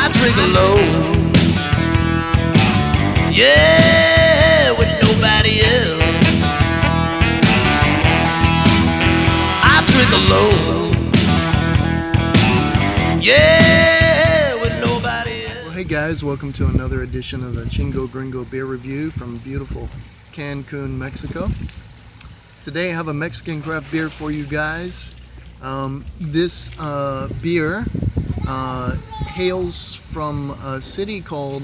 I drink alone, yeah, with nobody else. I drink alone, yeah, with nobody else. Well, hey guys, welcome to another edition of the Chingo Gringo beer review from beautiful Cancun, Mexico. Today I have a Mexican craft beer for you guys. This beer hails from a city called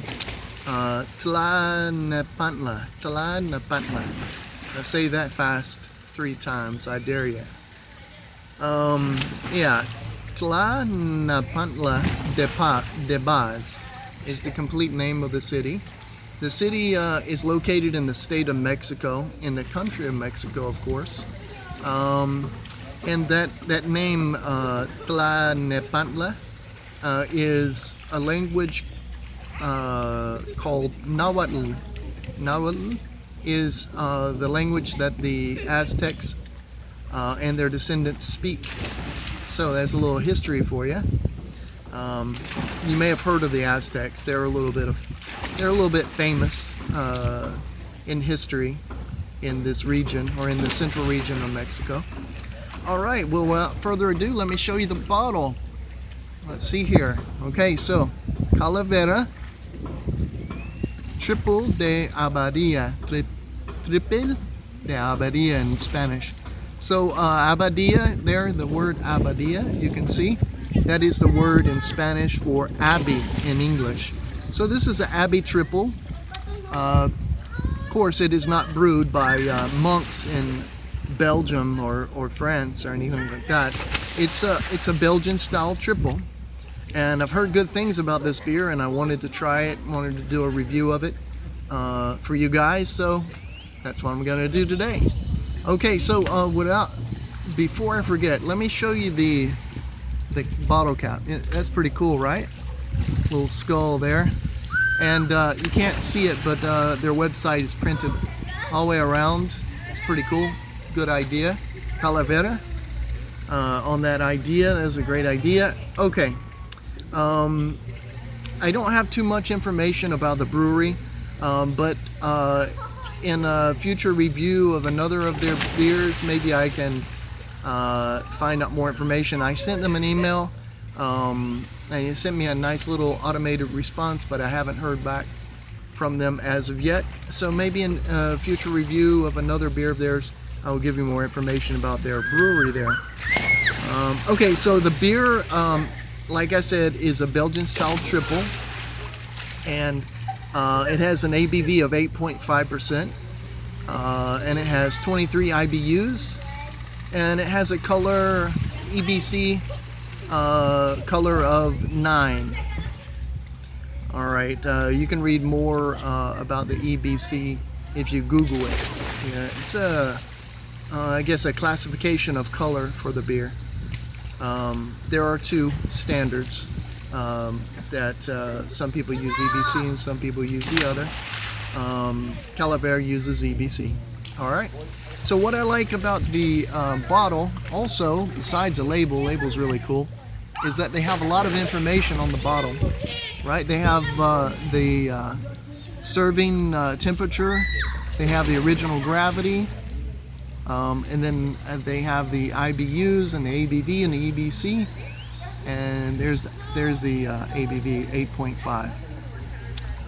Tlalnepantla. I say that fast 3 times, I dare you. Yeah, Tlalnepantla de Baz is the complete name of the city. The city is located in the state of Mexico, in the country of Mexico, of course. And that name, Tlalnepantla, is a language called Nahuatl. Nahuatl is the language that the Aztecs and their descendants speak. So there's a little history for you. You may have heard of the Aztecs. They're a little bit famous in history in this region, or in the central region of Mexico. All right, well, without further ado, let me show you the bottle. Let's see here. Okay, so Calavera, Tripel de Abadía, Tripel de Abadía in Spanish. So Abadía, there, the word Abadía, you can see, that is the word in Spanish for abbey in English. So this is an abbey triple. Of course, it is not brewed by monks in Belgium or France or anything like that. It's a Belgian style triple, and I've heard good things about this beer, and I wanted to try it, wanted to do a review of it for you guys, so that's what I'm gonna do today. Okay, so before I forget, let me show you the bottle cap. That's pretty cool, right? Little skull there, and you can't see it, but their website is printed all the way around. It's pretty cool. Good idea. Calavera on that idea. That's a great idea. Okay, I don't have too much information about the brewery, but in a future review of another of their beers, maybe I can find out more information. I sent them an email, and they sent me a nice little automated response, but I haven't heard back from them as of yet. So maybe in a future review of another beer of theirs, I will give you more information about their brewery there. Okay, so the beer, like I said, is a Belgian style triple, and it has an ABV of 8.5%, and it has 23 IBUs, and it has a color, EBC color of 9. All right, you can read more about the EBC if you Google it. Yeah, it's I guess a classification of color for the beer. There are 2 standards that some people use EBC and some people use the other. Calavera uses EBC. All right. So what I like about the bottle, also besides the label's really cool, is that they have a lot of information on the bottle. Right? They have the serving temperature. They have the original gravity. And then they have the IBUs and the ABV and the EBC, and there's the ABV 8.5.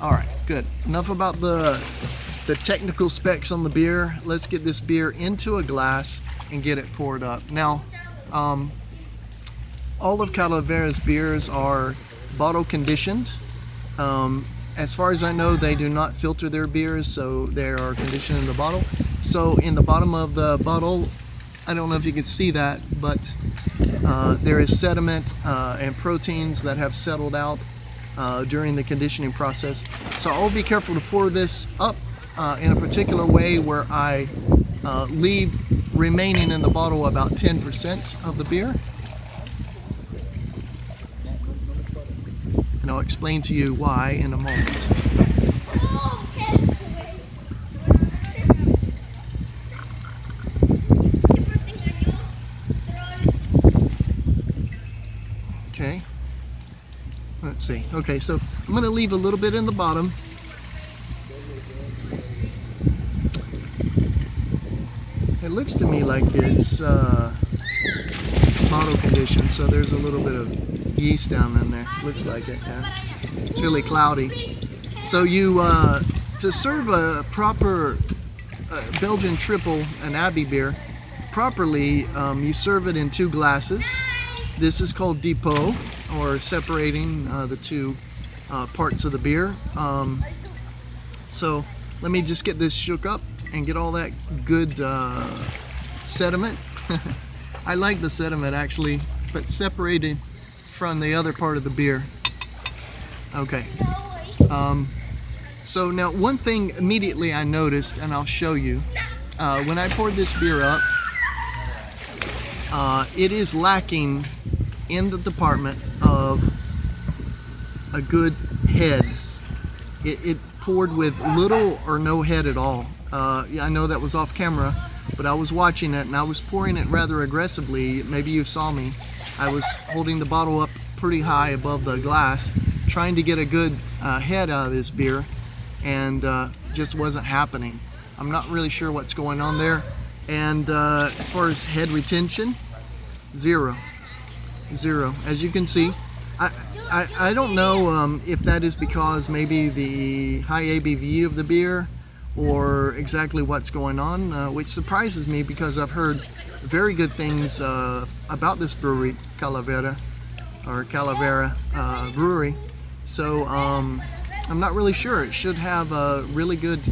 All right, good. Enough about the technical specs on the beer. Let's get this beer into a glass and get it poured up. Now, all of Calavera's beers are bottle conditioned. As far as I know, they do not filter their beers, so they are conditioned in the bottle. So in the bottom of the bottle, I don't know if you can see that, but there is sediment and proteins that have settled out during the conditioning process. So I'll be careful to pour this up in a particular way where I leave remaining in the bottle about 10% of the beer. And I'll explain to you why in a moment. Okay. Let's see. Okay, so I'm going to leave a little bit in the bottom. It looks to me like it's bottle conditioned, so there's a little bit of yeast down in there. Looks like it, yeah. It's really cloudy. So you, to serve a proper Belgian triple, an Abbey beer, properly, you serve it in 2 glasses. This is called depot, or separating the 2 parts of the beer. So let me just get this shook up and get all that good sediment. I like the sediment actually, but separated from the other part of the beer. Okay. So now one thing immediately I noticed, and I'll show you, when I poured this beer up, it is lacking in the department of a good head. It poured with little or no head at all. Yeah, I know that was off camera, but I was watching it and I was pouring it rather aggressively. Maybe you saw me. I was holding the bottle up pretty high above the glass, trying to get a good head out of this beer, and just wasn't happening. I'm not really sure what's going on there. And as far as head retention, zero. As you can see, I don't know if that is because maybe the high ABV of the beer, or exactly what's going on, which surprises me because I've heard very good things about this brewery, Calavera brewery. So I'm not really sure. It should have a really good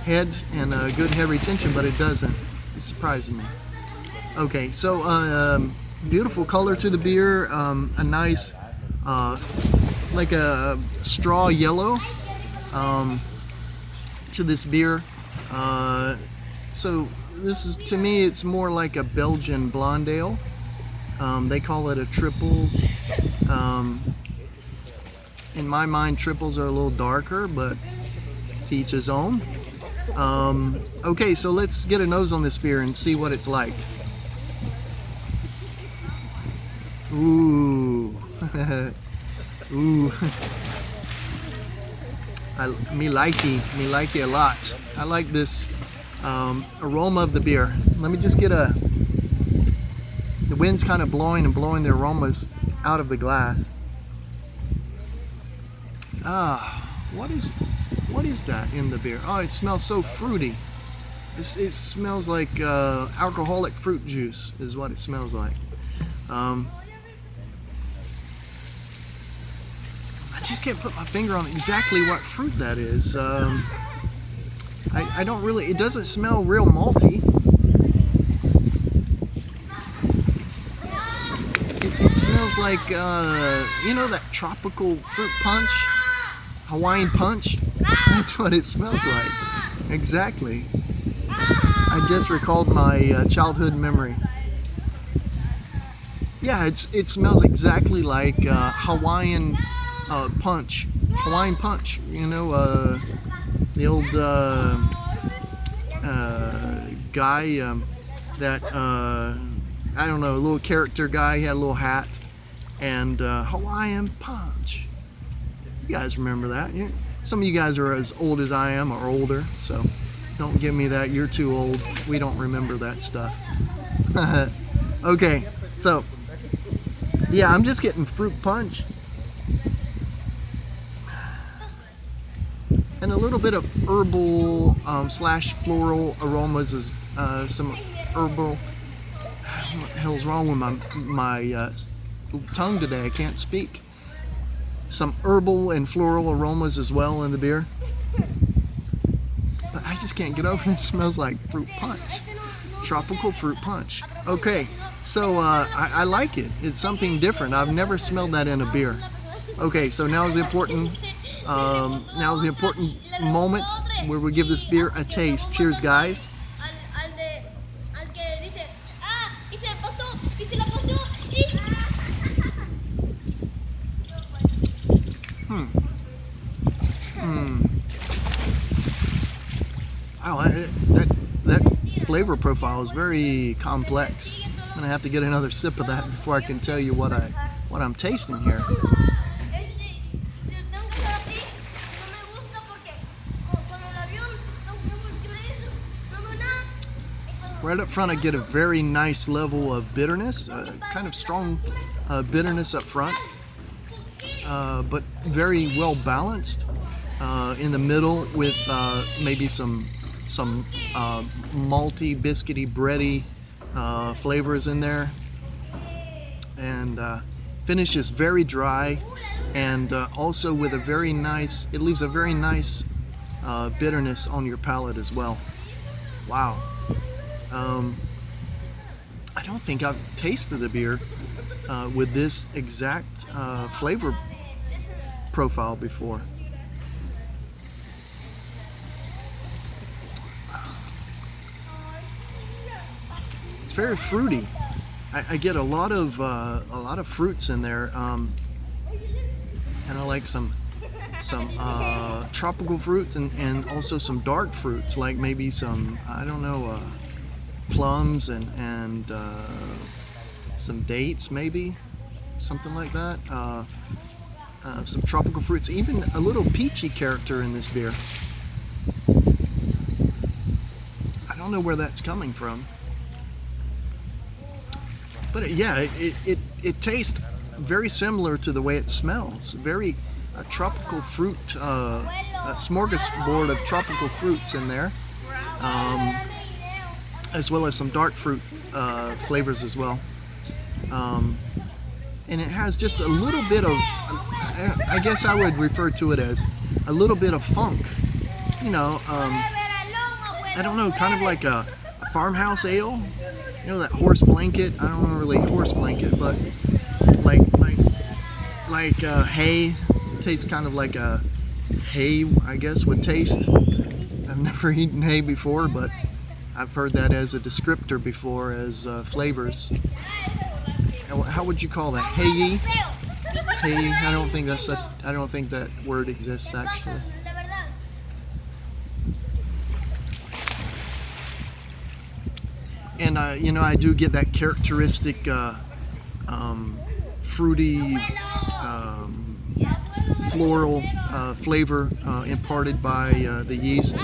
head and a good head retention, but it doesn't. It's surprising me. Okay, so beautiful color to the beer, a nice like a straw yellow to this beer. So this is, to me, it's more like a Belgian blonde ale. They call it a triple. In my mind, triples are a little darker, but to each his own. Okay, so let's get a nose on this beer and see what it's like. Ooh. Ooh. Me likey a lot. I like this aroma of the beer. Let me just get the wind's kind of blowing the aromas out of the glass. What is that in the beer? Oh, it smells so fruity. It smells like alcoholic fruit juice is what it smells like. I just can't put my finger on exactly what fruit that is. I don't really, it doesn't smell real malty. It smells like, you know, that tropical fruit punch? Hawaiian punch? That's what it smells like. Exactly. I just recalled my childhood memory. Yeah, it smells exactly like Hawaiian punch. Hawaiian punch, you know, the old guy that, I don't know, a little character guy, he had a little hat, and Hawaiian punch. You guys remember that? Some of you guys are as old as I am or older, so don't give me that, you're too old. We don't remember that stuff. Okay, so yeah, I'm just getting fruit punch and a little bit of herbal slash floral aromas, as some herbal. What the hell's wrong with my tongue today? I can't speak. Some herbal and floral aromas as well in the beer, but I just can't get over it. It smells like fruit punch, tropical fruit punch. Okay, so I like it. It's something different. I've never smelled that in a beer. Okay, so now is the important moment where we give this beer a taste. Cheers, guys. Wow, that flavor profile is very complex. I'm gonna have to get another sip of that before I can tell you what I'm tasting here. Right up front, I get a very nice level of bitterness, kind of strong bitterness up front, but very well balanced. In the middle with maybe some malty, biscuity, bready flavors in there, and finish is very dry, and also with a very nice, it leaves a very nice bitterness on your palate as well. Wow. I don't think I've tasted a beer with this exact flavor profile before. It's very fruity. I get a lot of fruits in there, and I like some tropical fruits and also some dark fruits, like maybe some, I don't know, plums and some dates, maybe something like that. Some tropical fruits, even a little peachy character in this beer. I don't know where that's coming from, but yeah, it tastes very similar to the way it smells. Very tropical fruit, a smorgasbord of tropical fruits in there, as well as some dark fruit flavors as well. And it has just a little bit of, I guess I would refer to it as a little bit of funk. You know, I don't know, kind of like a farmhouse ale. You know, that horse blanket. I don't know really horse blanket, but like hay. It tastes kind of like a hay, I guess, would taste. I've never eaten hay before, but I've heard that as a descriptor before, as flavors. How would you call that? Hay? Hay? I don't think that word exists actually. And you know, I do get that characteristic fruity, floral flavor imparted by the yeast.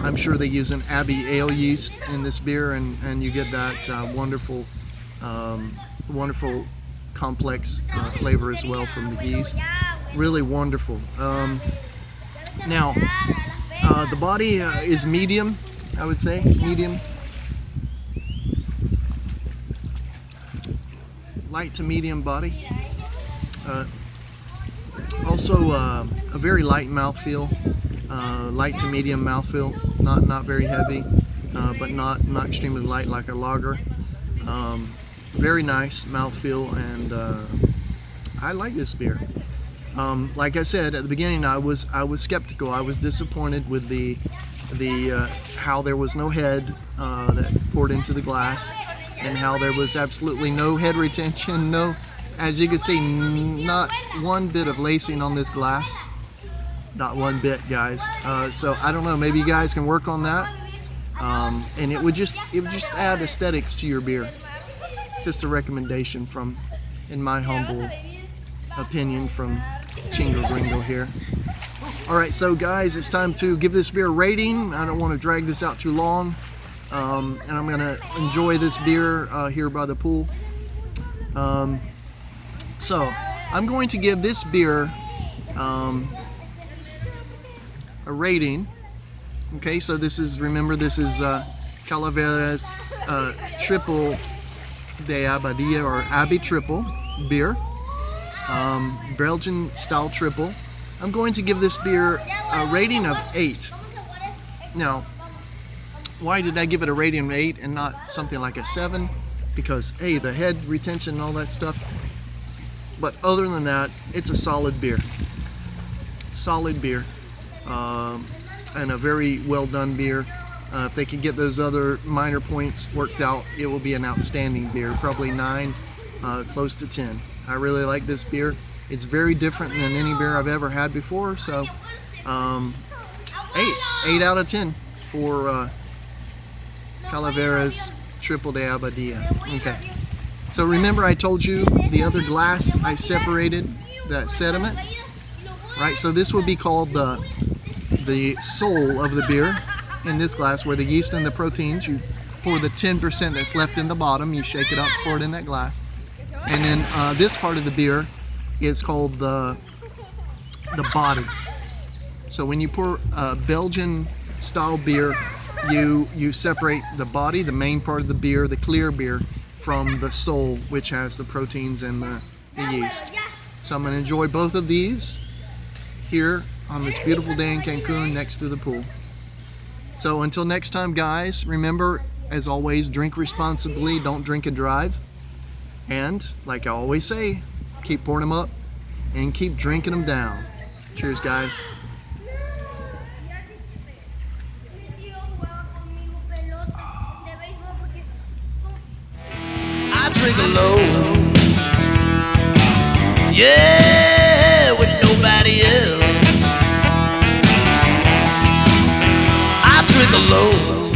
I'm sure they use an Abbey ale yeast in this beer, and you get that wonderful complex flavor as well from the yeast. Really wonderful. Now, the body is medium, I would say, medium. Light to medium body. Also a very light mouthfeel, light to medium mouthfeel, not very heavy, but not extremely light like a lager. Very nice mouthfeel, and I like this beer. Like I said at the beginning, I was skeptical. I was disappointed with the how there was no head that poured into the glass, and how there was absolutely no head retention. No, as you can see, not one bit of lacing on this glass. Not one bit, guys. So I don't know. Maybe you guys can work on that, and it would just add aesthetics to your beer. Just a recommendation from, in my humble opinion, from CHINGO GRINGO here. Alright, so guys, it's time to give this beer a rating. I don't want to drag this out too long, and I'm going to enjoy this beer here by the pool. So I'm going to give this beer a rating. Okay, so this is, remember, this is Calavera's Tripel de Abadía, or Abbey Triple beer, Belgian style triple. I'm going to give this beer a rating of 8. Now, why did I give it a rating of 8 and not something like a 7? Because, hey, the head retention and all that stuff. But other than that, it's a solid beer. Solid beer, and a very well done beer. If they can get those other minor points worked out, it will be an outstanding beer. Probably 9, close to 10. I really like this beer. It's very different than any beer I've ever had before. So 8 out of 10 for Calavera's Tripel de Abadía. Okay. So remember, I told you the other glass I separated that sediment, right? So this would be called the soul of the beer. In this glass, where the yeast and the proteins, you pour the 10% that's left in the bottom. You shake it up, pour it in that glass. And then this part of the beer is called the body. So when you pour Belgian style beer, you separate the body, the main part of the beer, the clear beer, from the soul, which has the proteins and the yeast. So I'm going to enjoy both of these here on this beautiful day in Cancun next to the pool. So until next time, guys, remember, as always, drink responsibly, don't drink and drive. And like I always say, keep pouring them up and keep drinking them down. Cheers, guys. I drink alone, yeah, with nobody else. I drink alone.